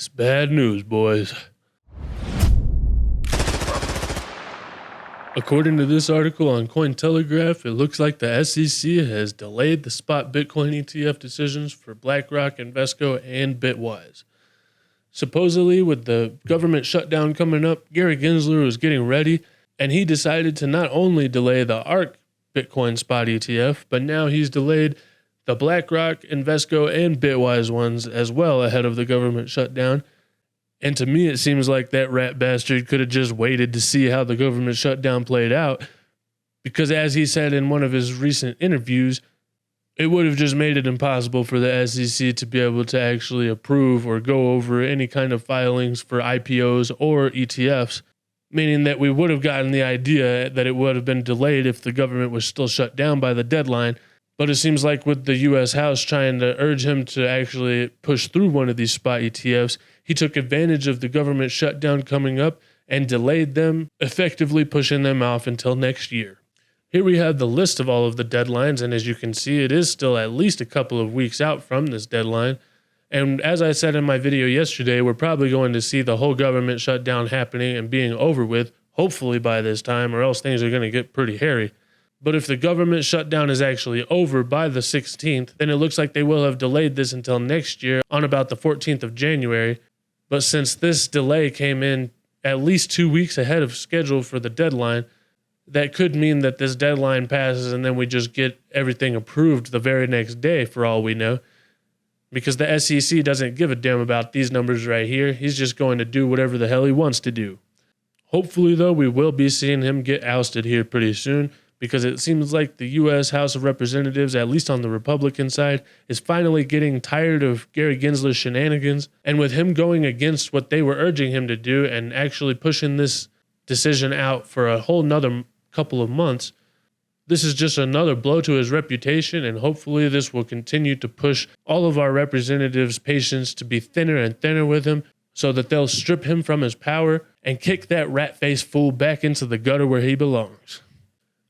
It's bad news, boys. According to this article on Cointelegraph, it looks like the SEC has delayed the spot Bitcoin ETF decisions for BlackRock, Invesco, and Bitwise. Supposedly, with the government shutdown coming up, Gary Gensler was getting ready, and he decided to not only delay the ARK Bitcoin Spot ETF, but now he's delayed the BlackRock, Invesco, and Bitwise ones as well ahead of the government shutdown. And to me, it seems like that rat bastard could have just waited to see how the government shutdown played out, because as he said in one of his recent interviews, it would have just made it impossible for the SEC to be able to actually approve or go over any kind of filings for IPOs or ETFs, meaning that we would have gotten the idea that it would have been delayed if the government was still shut down by the deadline. But it seems like with the U.S. House trying to urge him to actually push through one of these spot ETFs, he took advantage of the government shutdown coming up and delayed them, effectively pushing them off until next year. Here we have the list of all of the deadlines, and as you can see, it is still at least a couple of weeks out from this deadline. And as I said in my video yesterday, we're probably going to see the whole government shutdown happening and being over with, hopefully by this time, or else things are going to get pretty hairy. But if the government shutdown is actually over by the 16th, then it looks like they will have delayed this until next year on about the 14th of January. But since this delay came in at least 2 weeks ahead of schedule for the deadline, that could mean that this deadline passes and then we just get everything approved the very next day for all we know. Because the SEC doesn't give a damn about these numbers right here. He's just going to do whatever the hell he wants to do. Hopefully, though, we will be seeing him get ousted here pretty soon, because it seems like the U.S. House of Representatives, at least on the Republican side, is finally getting tired of Gary Gensler's shenanigans. And with him going against what they were urging him to do and actually pushing this decision out for a whole nother couple of months, this is just another blow to his reputation, and hopefully this will continue to push all of our representatives' patience to be thinner and thinner with him, so that they'll strip him from his power and kick that rat-faced fool back into the gutter where he belongs.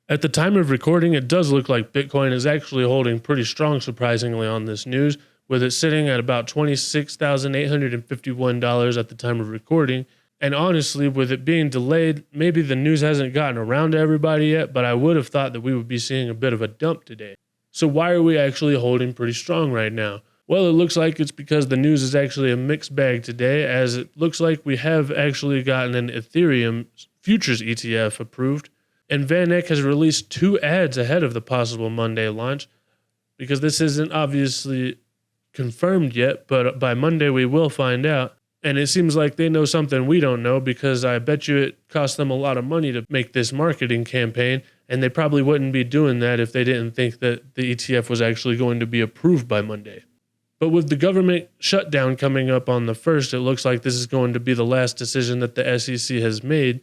At the time of recording, it does look like Bitcoin is actually holding pretty strong, surprisingly, on this news, with it sitting at about $26,851 at the time of recording. And honestly, with it being delayed, maybe the news hasn't gotten around to everybody yet, but I would have thought that we would be seeing a bit of a dump today. So why are we actually holding pretty strong right now? Well, it looks like it's because the news is actually a mixed bag today, as it looks like we have actually gotten an Ethereum futures ETF approved. And Van Eck has released 2 ads ahead of the possible Monday launch, because this isn't obviously confirmed yet, but by Monday we will find out. And it seems like they know something we don't know, because I bet you it cost them a lot of money to make this marketing campaign, and they probably wouldn't be doing that if they didn't think that the ETF was actually going to be approved by Monday. But with the government shutdown coming up on the 1st, it looks like this is going to be the last decision that the SEC has made.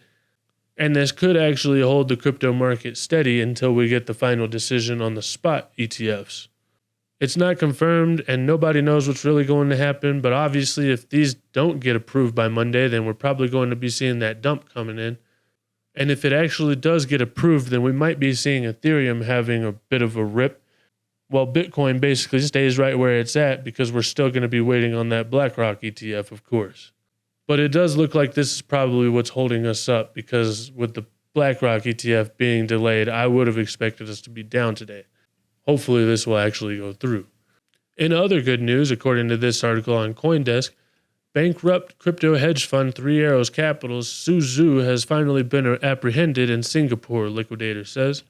And this could actually hold the crypto market steady until we get the final decision on the spot ETFs. It's not confirmed and nobody knows what's really going to happen, but obviously if these don't get approved by Monday, then we're probably going to be seeing that dump coming in. And if it actually does get approved, then we might be seeing Ethereum having a bit of a rip, while Bitcoin basically stays right where it's at, because we're still going to be waiting on that BlackRock ETF, of course. But it does look like this is probably what's holding us up, because with the BlackRock ETF being delayed, I would have expected us to be down today. Hopefully this will actually go through. In other good news, according to this article on CoinDesk, bankrupt crypto hedge fund Three Arrows Capital's Su Zhu has finally been apprehended in Singapore, Liquidator says.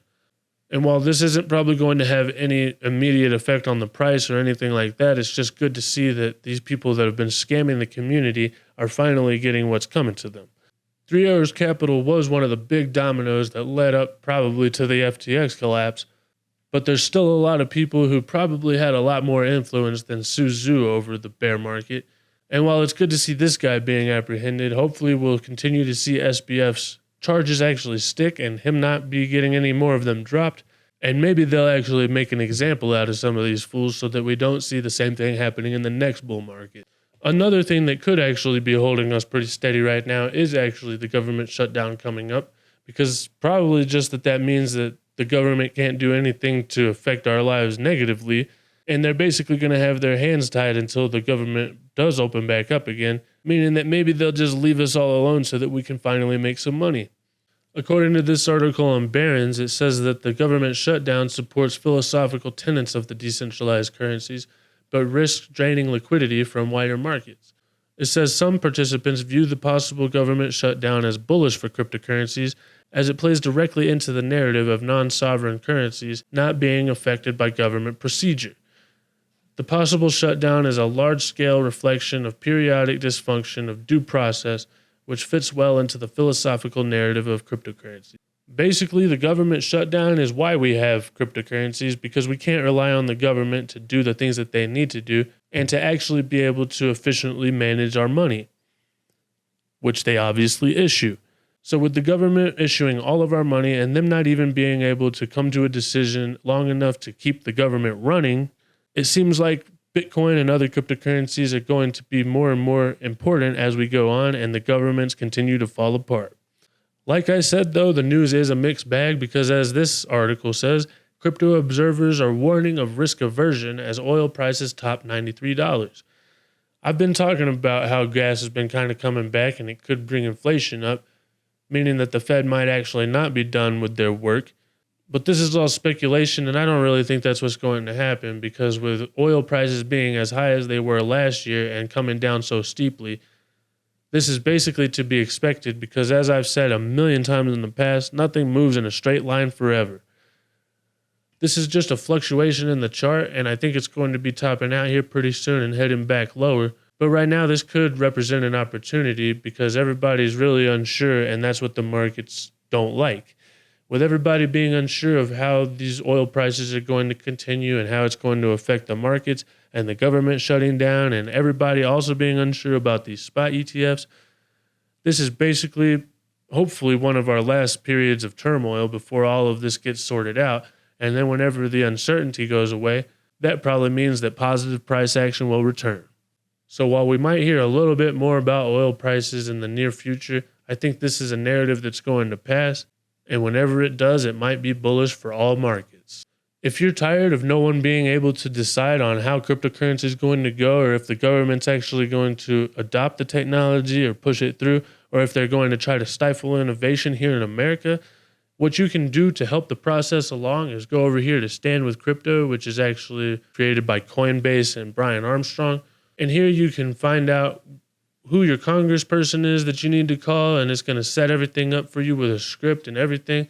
And while this isn't probably going to have any immediate effect on the price or anything like that, it's just good to see that these people that have been scamming the community are finally getting what's coming to them. Three Arrows Capital was one of the big dominoes that led up probably to the FTX collapse, but there's still a lot of people who probably had a lot more influence than Su Zhu over the bear market. And while it's good to see this guy being apprehended, hopefully we'll continue to see SBF's charges actually stick and him not be getting any more of them dropped. And maybe they'll actually make an example out of some of these fools so that we don't see the same thing happening in the next bull market. Another thing that could actually be holding us pretty steady right now is actually the government shutdown coming up, because probably just that means that the government can't do anything to affect our lives negatively, and they're basically going to have their hands tied until the government does open back up again, meaning that maybe they'll just leave us all alone so that we can finally make some money. According to this article on Barron's, it says that the government shutdown supports philosophical tenets of the decentralized currencies, but risks draining liquidity from wider markets. It says some participants view the possible government shutdown as bullish for cryptocurrencies, as it plays directly into the narrative of non-sovereign currencies not being affected by government procedure. The possible shutdown is a large-scale reflection of periodic dysfunction of due process, which fits well into the philosophical narrative of cryptocurrency. Basically, the government shutdown is why we have cryptocurrencies, because we can't rely on the government to do the things that they need to do and to actually be able to efficiently manage our money, which they obviously issue. So with the government issuing all of our money and them not even being able to come to a decision long enough to keep the government running, it seems like Bitcoin and other cryptocurrencies are going to be more and more important as we go on and the governments continue to fall apart. Like I said, though, the news is a mixed bag because, as this article says, crypto observers are warning of risk aversion as oil prices top $93. I've been talking about how gas has been kind of coming back and it could bring inflation up, meaning that the Fed might actually not be done with their work. But this is all speculation, and I don't really think that's what's going to happen because with oil prices being as high as they were last year and coming down so steeply, this is basically to be expected because, as I've said a million times in the past, nothing moves in a straight line forever. This is just a fluctuation in the chart, and I think it's going to be topping out here pretty soon and heading back lower. But right now, this could represent an opportunity because everybody's really unsure, and that's what the markets don't like. With everybody being unsure of how these oil prices are going to continue and how it's going to affect the markets, and the government shutting down, and everybody also being unsure about these spot ETFs, this is basically, hopefully, one of our last periods of turmoil before all of this gets sorted out. And then whenever the uncertainty goes away, that probably means that positive price action will return. So while we might hear a little bit more about oil prices in the near future, I think this is a narrative that's going to pass. And whenever it does, it might be bullish for all markets. If you're tired of no one being able to decide on how cryptocurrency is going to go, or if the government's actually going to adopt the technology or push it through, or if they're going to try to stifle innovation here in America, what you can do to help the process along is go over here to Stand With Crypto, which is actually created by Coinbase and Brian Armstrong. And here you can find out who your congressperson is that you need to call, and it's going to set everything up for you with a script and everything.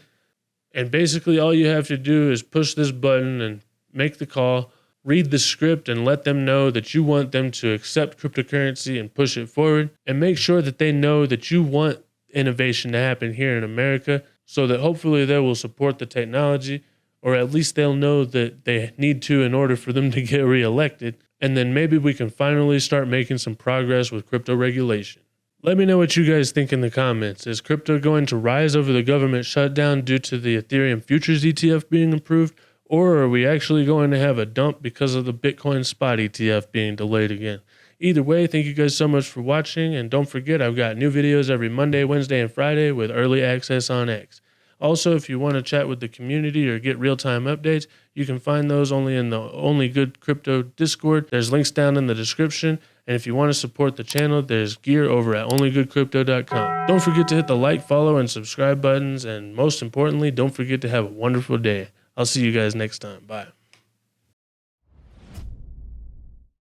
And basically all you have to do is push this button and make the call, read the script, and let them know that you want them to accept cryptocurrency and push it forward, and make sure that they know that you want innovation to happen here in America so that hopefully they will support the technology, or at least they'll know that they need to in order for them to get reelected. And then maybe we can finally start making some progress with crypto regulation. Let me know what you guys think in the comments. Is crypto going to rise over the government shutdown due to the Ethereum futures ETF being approved? Or are we actually going to have a dump because of the Bitcoin Spot ETF being delayed again? Either way, thank you guys so much for watching. And don't forget, I've got new videos every Monday, Wednesday, and Friday with early access on X. Also, if you want to chat with the community or get real-time updates, you can find those only in the Only Good Crypto Discord. There's links down in the description. And if you want to support the channel, there's gear over at onlygoodcrypto.com. Don't forget to hit the like, follow, and subscribe buttons. And most importantly, don't forget to have a wonderful day. I'll see you guys next time. Bye.